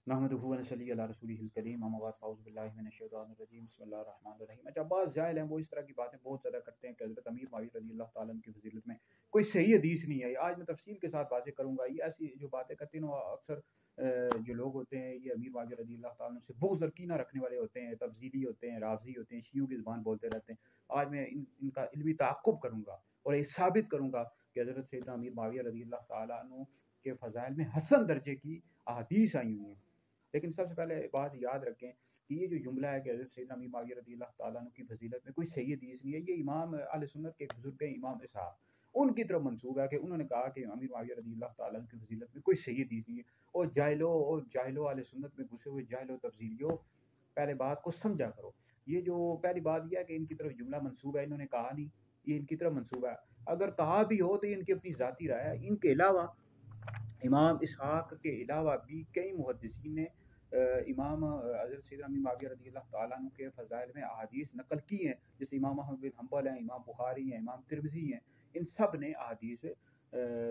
नहमदुहु व नसल्ली अला रसूलिहिल करीम अम्मा बाद फ़अऊज़ु बिल्लाहि मिनश शैतानिर रजीम बिस्मिल्लाहिर रहमानिर रहीम। अच्छा, बाज़ जाहिल हैं वो इस तरह की बातें बहुत ज़्यादा करते हैं कि हज़रत अमीर माविया रज़ियल्लाहु ताला अन्हु की फ़ज़ीलत में कोई सही हदीस नहीं है। आज मैं तफ़सील के साथ बातें करूँगा। ये ऐसी जो बातें करते हैं ना, अक्सर जो लोग होते हैं ये अमीर माविया रज़ियल्लाहु ताला अन्हु से बहुत ज़रकीना रखने वाले होते हैं, तफ़ज़ीली होते हैं, राज़ी होते हैं, शियों की ज़ुबान बोलते रहते हैं। आज मैं इनका इल्मी ताक़्क़ुब करूँगा और ये साबित करूँगा कि हज़रत सैयदना अमीर माविया रज़ियल्लाहु ताला अन्हु के फ़ज़ाइल में हसन दर्जे की अहादीस आई हुई हैं। लेकिन सबसे पहले बात याद रखें कि ये जो जुमला है कि हज़रत सैयदना अमीर माविया रज़ियल्लाहु ताला अन्हु की फ़ज़ीलत में कोई सही हदीस नहीं है, ये इमाम अहले सुन्नत के एक बुज़ुर्ग हैं, इमाम इसहाक़, उनकी तरफ मंसूब है कि उन्होंने कहा कि अमीर माविया रज़ियल्लाहु ताला अन्हु की फ़ज़ीलत में कोई सही हदीस नहीं है। और जाहिलो अहले सुन्नत में घुसे हुए जाहिलो तफ़सीलियों, पहले बात को समझा करो। ये जो पहली बात यह है कि इनकी तरफ जुमला मंसूब है, इन्होंने कहा नहीं, ये इनकी तरफ मंसूब है। अगर कहा भी हो तो ये इनकी अपनी ज़ाती राय है। इनके अलावा इमाम इसहाक़ के अलावा भी कई मुहद्दिसीन ने इमाम हज़रत सैयदना अमीर माविया रज़ियल्लाहु ताला अन्हु के फ़ज़ाइल में अहादीस नक़ल की हैं। जैसे इमाम अहमद बिन हम्बल हैं, इमाम बुखारी हैं, इमाम तिरमिज़ी हैं, इन सब ने अहादीस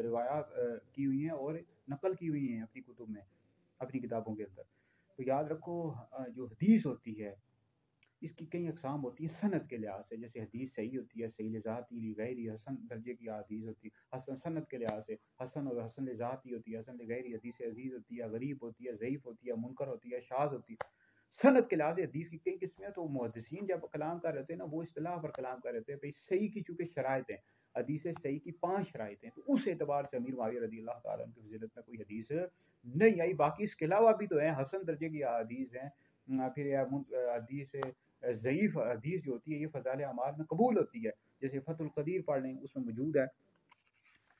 रिवायात की हुई हैं और नक़ल की हुई हैं अपनी कुतुब में, अपनी किताबों के अंदर। तो याद रखो, जो हदीस होती है इसकी कई अक़साम होती हैं सनद के लिहाज से। जैसे हदीस सही होती है, सही लिज़ाती लिगैरी, हसन दर्जे की हदीस होती है। हसन सनद के लिहाज से हसन और हसन लिज़ाती होती है, हसन लिगैरी हदीस अज़ीज़ होती है, गरीब होती है, ज़ईफ़ होती है, मुनकर होती है, शाज़ होती है। सनद के लिहाज से हदीस की कई किस्में हैं। तो मुहद्दिसीन जब कलाम कर रहे थे ना, वो इस्तिलाह पर कलाम कर रहे थे भाई सही की चूँकि शराइत हैं, हदीस सही की 5 शराइत हैं, तो उस एतबार से अमीर माविया रज़ियल्लाहु ताला अन्हु की फ़ज़ीलत में कोई हदीस नहीं आई। बाकी इसके अलावा भी तो है, हसन दर्जे की हदीस हैं। फिर हदीस ज़ईफ़ हदीस जो होती है ये फ़ज़ाइल अमाल में कबूल होती है। जैसे फ़तहुल क़दीर पढ़ लें, उसमें मौजूद है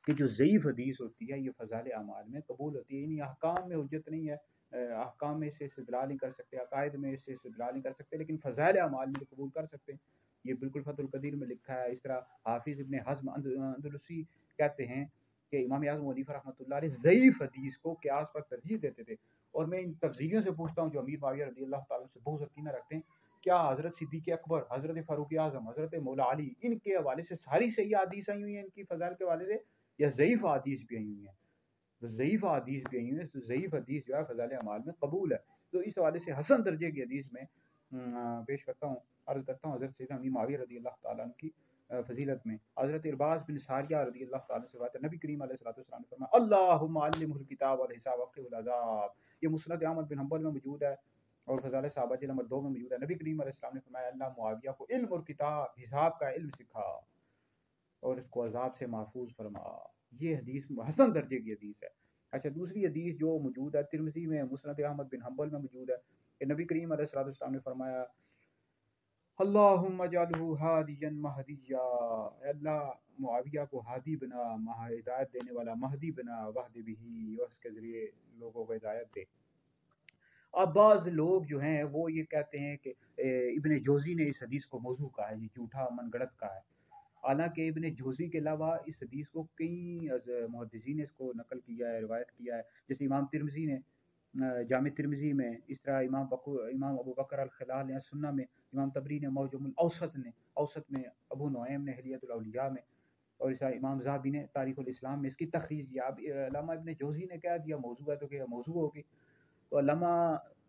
कि जो ज़ईफ़ हदीस होती है ये फ़ज़ाइल अमाल में कबूल होती है। यानी अहकाम में हुज्जत नहीं है, अहकाम में इससे इस्तिदलाल नहीं कर सकते, अकायद में इससे इस्तिदलाल नहीं कर सकते, लेकिन फ़ज़ाइल अमाल में तो कबूल कर सकते हैं। ये बिल्कुल फ़तहुल क़दीर में लिखा है। इस तरह हाफ़िज़ इब्न हज़्म अंदलुसी कहते हैं कि इमाम आज़म अबू हनीफ़ा रहमतुल्लाह अलैह ज़ईफ़ हदीस को क़ियास पर तरजीह देते थे। और मैं इन तफ़सीलियों से पूछता हूँ जो अमीर माविया रज़ियल्लाहु ताला से बहुत यकीन रखते हैं, क्या हज़रत सिद्दीक़ अकबर, हज़रत फ़ारूक़ आज़म, हज़रत मौला अली, इनके हवाले से सारी सही हदीस आई हुई हैं इनकी फ़ज़ाइल के हवाले से, या ज़ईफ़ हदीस भी आई हुई हैं? तो ज़ईफ़ हदीस भी आई हुई हैं। तो ज़ईफ़ हदीस जो है फ़ज़ाइल अमाल में कबूल है। तो इस हवाले से हसन दर्जे की हदीस में पेश करता हूँ, अर्ज़ करता हूँ हज़रत सैयदना अमीर माविया रज़ियल्लाहु ताला अन्हु की फ़ज़ीलत में। हज़रत इरबाज़ बिन सारिया रज़ियल्लाहु ताला से बात है, नबी करीम अलैहिस्सलातु वस्सलाम ने फरमाया, अल्लाहुम्मा अल्लिमहुल किताब वल हिसाब वक़िहुल अज़ाब। ये मुस्नद अहमद बिन हम्बल में मौजूद है और फ़ज़ाइल सहाबा जिल्द नंबर 2 में मौजूद है। नबी करीम अलैहिस्सलाम ने फरमाया, अल्लाह मुआविया को इल्म और किताब, हिसाब का इल्म सिखा और इसको अज़ाब से महफूज फरमा। ये हदीस हसन दर्जे की हदीस है। अच्छा, दूसरी हदीस जो मौजूद है तिरमिज़ी में, मुस्नद अहमद बिन हम्बल में मौजूद है कि नबी करीम अलैहिस्सलातु वस्सलाम ने फरमाया, अल्लाहुम्मा जअलहु हादियन महदिया, अल्लाह मुआविया को हादी बना, हिदायत देने वाला महदी बना, वहदी बिही, और उसके ज़रिए लोगों को हिदायत दे। अब बाज़ लोग जो हैं वो ये कहते हैं कि इब्न जोज़ी ने इस हदीस को मौज़ू कहा है, ये झूठा मनगढ़ंत कहा है। हालांकि इब्न जोज़ी के अलावा इस हदीस को कई मुहद्दिसीन ने इसको नकल किया है, रिवायत किया है। जैसे इमाम तिरमिज़ी ने जामे तिरमिज़ी में, इस तरह इमाम अबू बकर अल-खलाल ने सुन्ना में, इमाम तबरी ने मौजमुल औसत में, अबू नुऐम ने हिलियतुल औलिया में, और इस तरह इमाम ज़हाबी ने तारीख़ुल इस्लाम में इसकी तख़रीज किया। अब अल्लामा इब्न जोज़ी ने कह दिया मौज़ू है तो क्या मौज़ू होगी? तो अल्लामा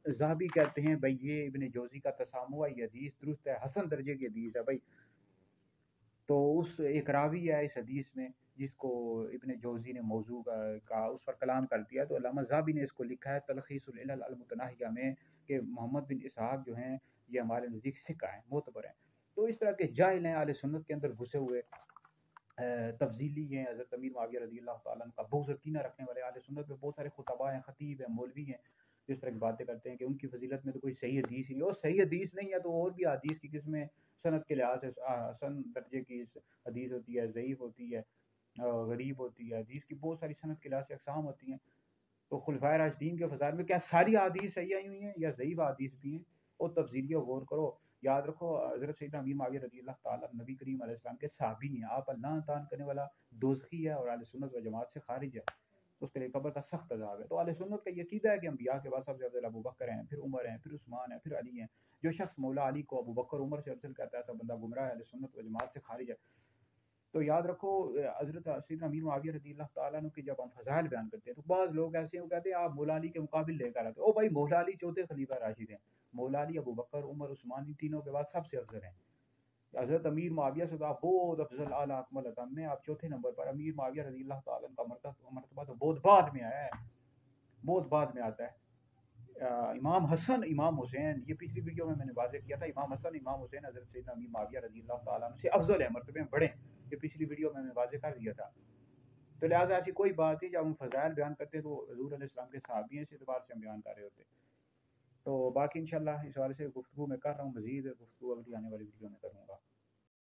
ज़हाबी कहते हैं भाई ये इब्न जोज़ी का तसामुआ, ये हदीस दुरुस्त है, हसन दर्जे की हदीस है भाई। तो उस एक रावी है इस हदीस में जिसको इब्न जोज़ी ने मौज़ू का उस पर कलाम कर दिया। तो अल्लामा ज़हाबी ने इसको लिखा है तलख़ीसुल इलल अल मुतनाहिया में कि मोहम्मद बिन इसहाक़ जो हैं ये हमारे नज़दीक सिक्का हैं, मोतबर हैं। तो इस तरह के जाहिल हैं, अहले सुन्नत के अंदर घुसे हुए तफ़ज़ीली हैं। हज़रत अमीर माविया रज़ियल्लाहु ताला अन्हु का बहुत यकीन रखने वाले अहले सुन्नत में बहुत सारे खुतबा हैं, ख़तीब हैं, मौलवी हैं, इस तरह की बातें करते हैं कि उनकी फ़ज़ीलत में तो कोई सही हदीस ही नहीं। और सही हदीस नहीं है तो और भी हदीस की किस्में सनद के लिहाज से हसन दर्जे की हदीस होती है, ज़ईफ़ होती है, गरीब होती है। हदीस की बहुत सारी सनद के लिहाज से अक़साम होती हैं। तो खुलफ़ाए राशिदीन के फ़ज़ाइल में क्या सारी अहादीस सही आई हुई हैं या ज़ईफ़ अहादीस भी हैं? और तफ़सीलियों गौर करो। याद रखो, हज़रत सैयदना अमीर माविया रज़ियल्लाहु ताला नबी करीम अलैहिस्सलाम के सहाबी हैं। आप अल्लाह तान करने वाला दोज़खी है और अहले सुन्नत व जमात से खारिज है, तो उसके लिए कब्र का सख्त अज़ाब है। तो अहले सुन्नत का ये अक़ीदा है कि अंबिया के बाद सबसे अफ़ज़ल अबू बकर हैं, फिर उमर हैं, फिर उस्मान हैं, फिर अली हैं। जो शख़्स मौला अली को अबू बकर उमर से अफ़ज़ल कहता है ऐसा बंदा गुमराह है, अहले सुन्नत व जमात से खारिज है। تو یاد رکھو حضرت سیدنا امیر معاویہ رضی اللہ تعالیٰ عنہ کے جب ہم فضائل بیان کرتے ہیں تو بعض لوگ ایسے ہیں وہ کہتے ہیں آپ مولا علی کے مقابل لے کر آتے او بھائی مولا علی چوتھے خلیفہ راشد ہیں، مولا علی ابو بکر عمر عثمان ان تینوں کے بعد سب سے افضل ہیں۔ حضرت امیر معاویہ سے تو آپ بہت افضل اعلیٰ اکمل اتم میں آپ چوتھے نمبر پر، امیر معاویہ رضی اللہ تعالیٰ عنہ کا مرتبہ تو بہت بعد میں آیا ہے، بہت بعد میں آتا ہے۔ امام حسن امام حسین، یہ پچھلی ویڈیو میں نے واضح کیا تھا، امام حسن امام حسین حضرت سیدنا امیر معاویہ رضی اللہ تعالیٰ عنہ سے افضل ہے، مرتبے میں بڑے ہیں، یہ پچھلی ویڈیو میں واضح کر دیا تھا۔ تو لہٰذا ایسی کوئی بات نہیں، جب ہم فضائل بیان کرتے ہیں تو حضور علیہ السلام کے صحابی ہیں، اس اعتبار سے ہم بیان کر رہے ہوتے ہیں۔ تو باقی انشاءاللہ اس حوالے سے گفتگو میں کر رہا ہوں، مزید گفتگو اگلی آنے والی ویڈیو میں کروں گا۔